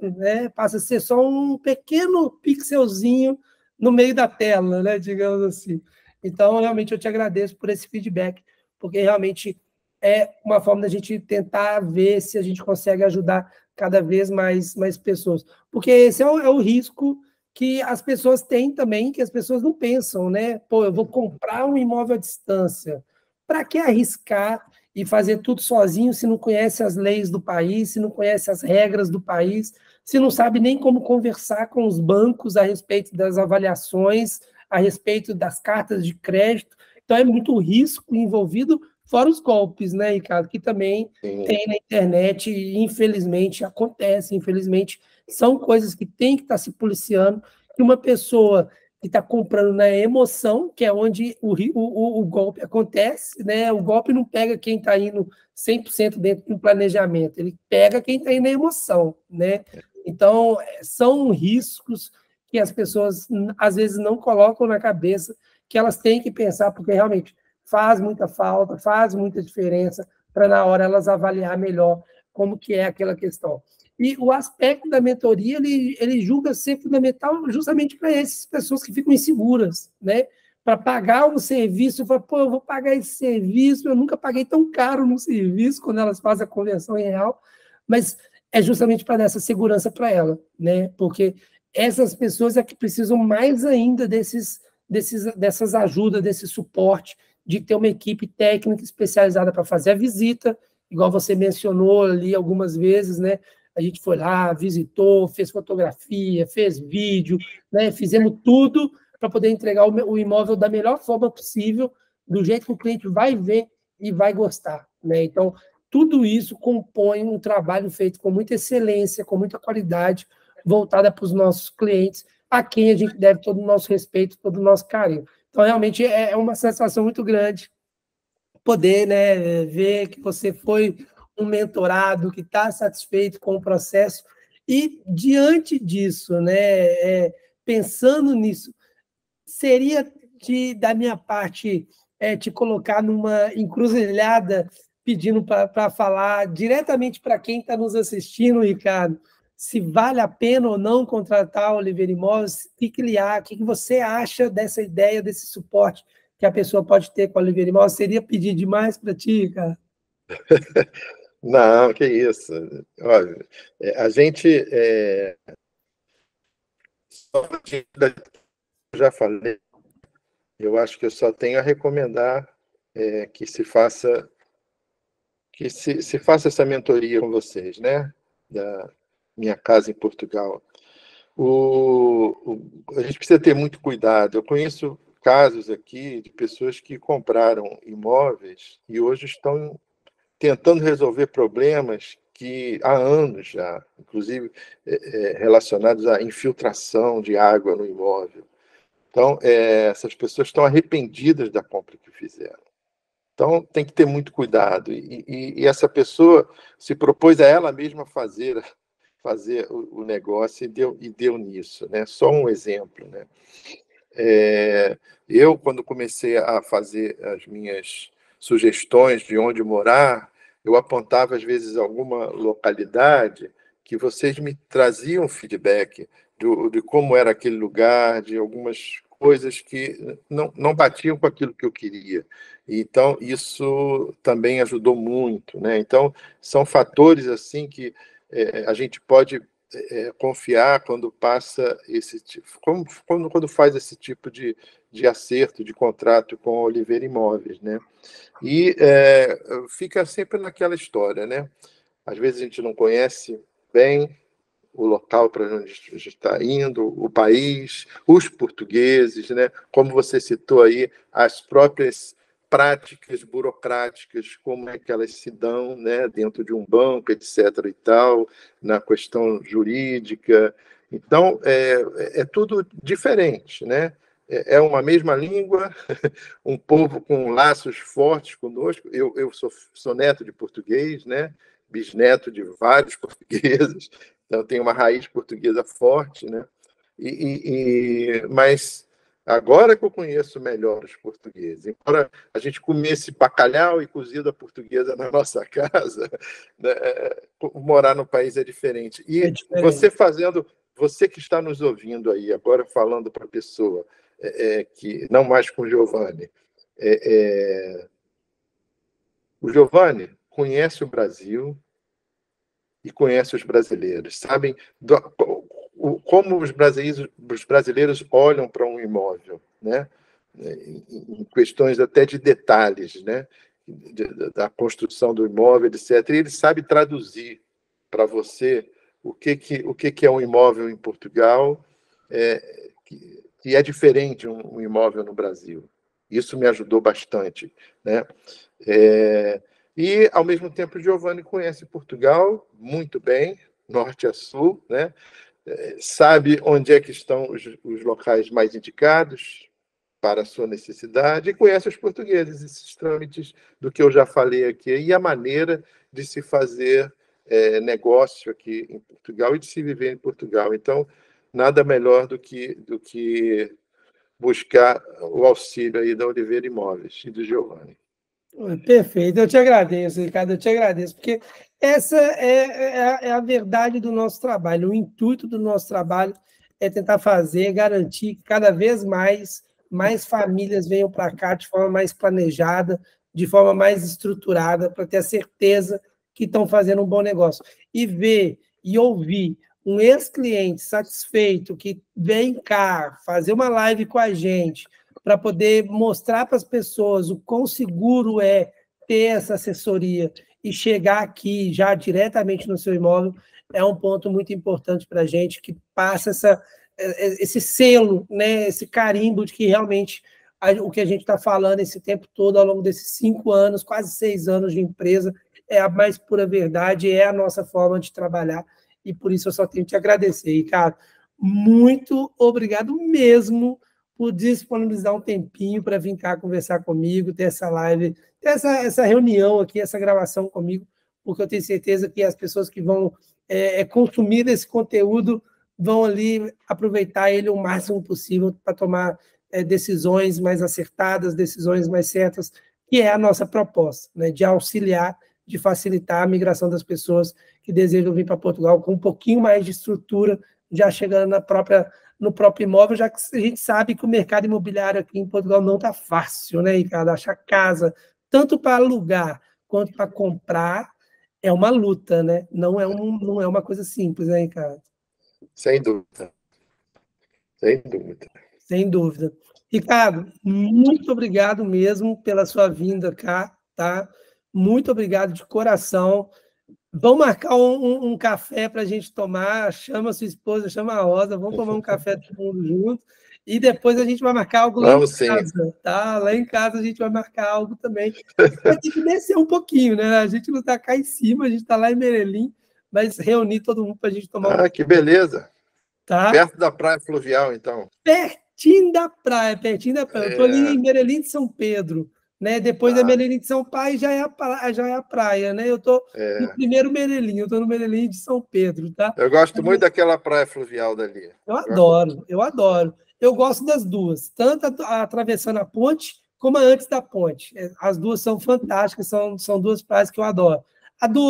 né? Passa a ser só um pequeno pixelzinho no meio da tela, né? Digamos assim. Então, realmente, eu te agradeço por esse feedback, porque realmente é uma forma da gente tentar ver se a gente consegue ajudar cada vez mais pessoas. Porque esse é o risco que as pessoas têm também, que as pessoas não pensam, né? Pô, eu vou comprar um imóvel à distância. Para que arriscar e fazer tudo sozinho se não conhece as leis do país, se não conhece as regras do país, se não sabe nem como conversar com os bancos a respeito das avaliações, a respeito das cartas de crédito? Então, é muito risco envolvido, fora os golpes, né, Ricardo, que também tem na internet e, infelizmente, acontece, infelizmente, são coisas que tem que estar se policiando, que uma pessoa que está comprando na emoção, que é onde o golpe acontece, né? O golpe não pega quem está indo 100% dentro do planejamento, ele pega quem está indo na emoção, né? Então, são riscos que as pessoas, às vezes, não colocam na cabeça, que elas têm que pensar, porque realmente faz muita falta, faz muita diferença, para na hora elas avaliar melhor como que é aquela questão. E o aspecto da mentoria, ele julga ser fundamental justamente para essas pessoas que ficam inseguras, né? Para pagar um serviço, fala, pô, eu vou pagar esse serviço, eu nunca paguei tão caro no serviço, quando elas fazem a conversão em real, mas é justamente para dar essa segurança para ela, né? Porque essas pessoas é que precisam mais ainda dessas ajudas, desse suporte, de ter uma equipe técnica especializada para fazer a visita, igual você mencionou ali algumas vezes, né? A gente foi lá, visitou, fez fotografia, fez vídeo, né? Fizemos tudo para poder entregar o imóvel da melhor forma possível, do jeito que o cliente vai ver e vai gostar, né? Então, tudo isso compõe um trabalho feito com muita excelência, com muita qualidade, voltada para os nossos clientes, a quem a gente deve todo o nosso respeito, todo o nosso carinho. Então, realmente, é uma satisfação muito grande poder, né, ver que você foi um mentorado, que está satisfeito com o processo. E, diante disso, né, pensando nisso, seria da minha parte te colocar numa encruzilhada, pedindo para falar diretamente para quem está nos assistindo, Ricardo, se vale a pena ou não contratar a Oliveira Imóveis, o que você acha dessa ideia, desse suporte que a pessoa pode ter com a Oliveira Imóveis? Seria pedir demais para ti, cara? Não, que isso. Olha, a gente, eu já falei, eu acho que eu só tenho a recomendar que se faça essa mentoria com vocês, né? Da Minha Casa em Portugal. A gente precisa ter muito cuidado. Eu conheço casos aqui de pessoas que compraram imóveis e hoje estão tentando resolver problemas que há anos já, inclusive relacionados à infiltração de água no imóvel. Então, essas pessoas estão arrependidas da compra que fizeram. Então, tem que ter muito cuidado. E essa pessoa se propôs a ela mesma fazer o negócio e deu nisso, né? Só um exemplo, né? Eu, quando comecei a fazer as minhas sugestões de onde morar, eu apontava, às vezes, alguma localidade que vocês me traziam feedback de como era aquele lugar, de algumas coisas que não batiam com aquilo que eu queria. Então, isso também ajudou muito, né? Então, são fatores assim que a gente pode confiar quando passa quando faz esse tipo de acerto, de contrato com a Oliveira Imóveis, né? E fica sempre naquela história, né? Às vezes a gente não conhece bem o local para onde a gente está indo, o país, os portugueses, né? Como você citou aí, as próprias práticas burocráticas, como é que elas se dão, né? Dentro de um banco, etc. e tal, na questão jurídica. Então, é tudo diferente, né? É uma mesma língua, um povo com laços fortes conosco. Eu sou neto de português, né? Bisneto de vários portugueses, então tem uma raiz portuguesa forte, né? Mas agora que eu conheço melhor os portugueses, embora a gente comesse bacalhau e cozida portuguesa na nossa casa, né? Morar no país é diferente. E você que está nos ouvindo aí, agora falando para a pessoa, que não mais com o Giovanni, o Giovanni conhece o Brasil e conhece os brasileiros, sabem como os brasileiros olham para um imóvel, né? Em questões até de detalhes, né? Da construção do imóvel, etc. E ele sabe traduzir para você o que é um imóvel em Portugal, que é diferente um imóvel no Brasil. Isso me ajudou bastante, né? E, ao mesmo tempo, o Giovanni conhece Portugal muito bem, norte a sul, né? Sabe onde é que estão os locais mais indicados para a sua necessidade e conhece os portugueses, esses trâmites do que eu já falei aqui, e a maneira de se fazer negócio aqui em Portugal e de se viver em Portugal. Então, nada melhor do que buscar o auxílio aí da Oliveira Imóveis e do Giovanni. Perfeito, eu te agradeço, Ricardo, eu te agradeço, porque essa é a verdade do nosso trabalho. O intuito do nosso trabalho é tentar garantir que cada vez mais famílias venham para cá de forma mais planejada, de forma mais estruturada, para ter a certeza que estão fazendo um bom negócio. E ver e ouvir um ex-cliente satisfeito que vem cá fazer uma live com a gente para poder mostrar para as pessoas o quão seguro é ter essa assessoria e chegar aqui já diretamente no seu imóvel, é um ponto muito importante para a gente, que passa esse selo, né, esse carimbo de que realmente o que a gente está falando esse tempo todo, ao longo desses 5 anos, quase 6 anos de empresa, é a mais pura verdade, é a nossa forma de trabalhar, e por isso eu só tenho que te agradecer, Ricardo. Muito obrigado mesmo por disponibilizar um tempinho para vir cá conversar comigo, ter essa live, ter essa reunião aqui, essa gravação comigo, porque eu tenho certeza que as pessoas que vão consumir esse conteúdo vão ali aproveitar ele o máximo possível para tomar decisões mais acertadas, decisões mais certas, que é a nossa proposta, né, de auxiliar, de facilitar a migração das pessoas que desejam vir para Portugal com um pouquinho mais de estrutura, já chegando no próprio imóvel, já que a gente sabe que o mercado imobiliário aqui em Portugal não está fácil, né, Ricardo? Achar casa, tanto para alugar quanto para comprar, é uma luta, né? Não é uma coisa simples, né, Ricardo? Sem dúvida. Sem dúvida. Sem dúvida. Ricardo, muito obrigado mesmo pela sua vinda cá, tá? Muito obrigado de coração. Vamos marcar um café para a gente tomar. Chama a sua esposa, chama a Rosa, vamos tomar um café todo mundo junto. E depois a gente vai marcar algo lá em casa, tá? Lá em casa a gente vai marcar algo também. Vai ter que descer um pouquinho, né? A gente não está cá em cima, a gente está lá em Merelim, mas reunir todo mundo para a gente tomar um café. Que beleza! Tá? Perto da praia fluvial, então. Pertinho da praia, pertinho da praia. Eu estou ali em Merelim de São Pedro, né? Depois da Merelim de São Pai já é a praia, né? Eu estou no primeiro Merelim, eu estou no Merelim de São Pedro, tá? Eu gosto muito daquela praia fluvial dali. Eu adoro. Eu gosto das duas, tanto atravessando a ponte como a antes da ponte. As duas são fantásticas, são duas praias que eu adoro.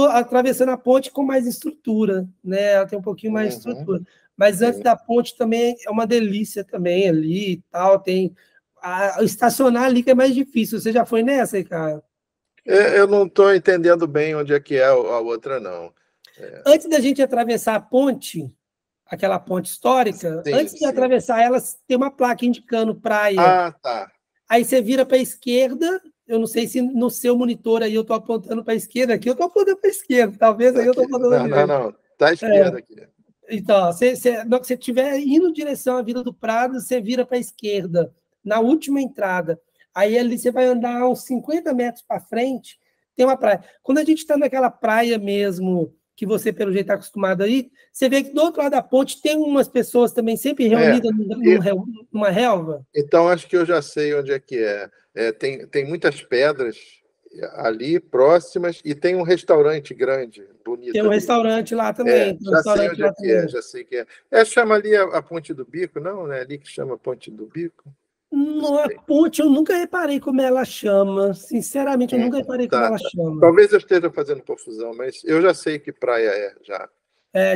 Atravessando a ponte com mais estrutura, né? Ela tem um pouquinho mais de estrutura. Mas antes da ponte também é uma delícia também ali e tal. Tem estacionar ali que é mais difícil. Você já foi nessa, Ricardo? Eu não estou entendendo bem onde é que é a outra, não. Antes da gente atravessar a ponte, aquela ponte histórica, antes de atravessar ela, tem uma placa indicando praia. Tá. Aí você vira para a esquerda. Eu não sei se no seu monitor aí eu estou apontando para a esquerda. Aqui eu estou apontando para a esquerda. Talvez aí eu estou apontando para a direita. Não. Está à esquerda aqui. Então, na hora que você estiver indo em direção à Vila do Prado, você vira para a esquerda, na última entrada. Aí ali você vai andar uns 50 metros para frente, tem uma praia. Quando a gente está naquela praia mesmo, que você, pelo jeito, está acostumado aí, você vê que do outro lado da ponte tem umas pessoas também sempre reunidas numa relva. Então, acho que eu já sei onde é que é. Tem muitas pedras ali próximas e tem um restaurante grande, bonito. Tem um restaurante lá também. Já sei que é. Chama ali a Ponte do Bico, não? É ali que chama Ponte do Bico? Não, a ponte eu nunca reparei como ela chama. Sinceramente, eu nunca reparei como ela chama. Talvez eu esteja fazendo confusão, mas eu já sei que praia é, já.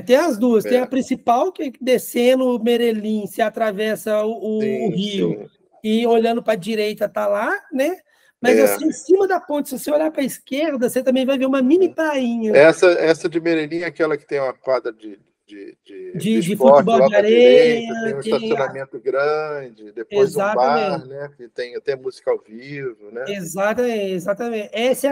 Tem as duas. Tem a principal, que descendo o Merelim, se atravessa o rio, e olhando para a direita está lá, né? Mas assim, em cima da ponte, se você olhar para a esquerda, você também vai ver uma mini prainha. Essa de Merelim é aquela que tem uma quadra de futebol de areia, tem um estacionamento grande, depois um bar, né? Que tem até música ao vivo, né? Exatamente. Essa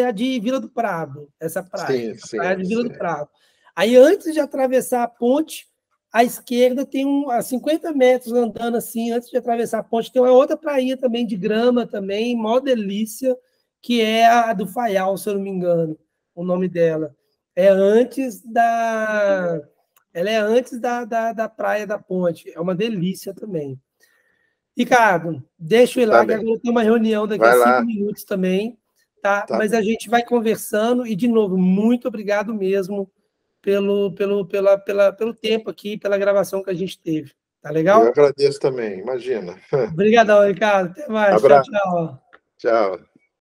é a de Vila do Prado, essa praia. Praia de Vila do Prado. Aí, antes de atravessar a ponte, à esquerda tem a 50 metros andando assim, antes de atravessar a ponte, tem uma outra praia também de grama também, mó delícia, que é a do Faial, se eu não me engano, o nome dela. Ela é antes da praia da ponte. É uma delícia também. Ricardo, deixa eu ir lá, que agora tem uma reunião daqui a 5 minutos também. Tá? Mas a gente vai conversando. E, de novo, muito obrigado mesmo pelo tempo aqui, pela gravação que a gente teve. Tá legal? Eu agradeço também, imagina. Obrigadão, Ricardo. Até mais. Abraço. Tchau. Tchau.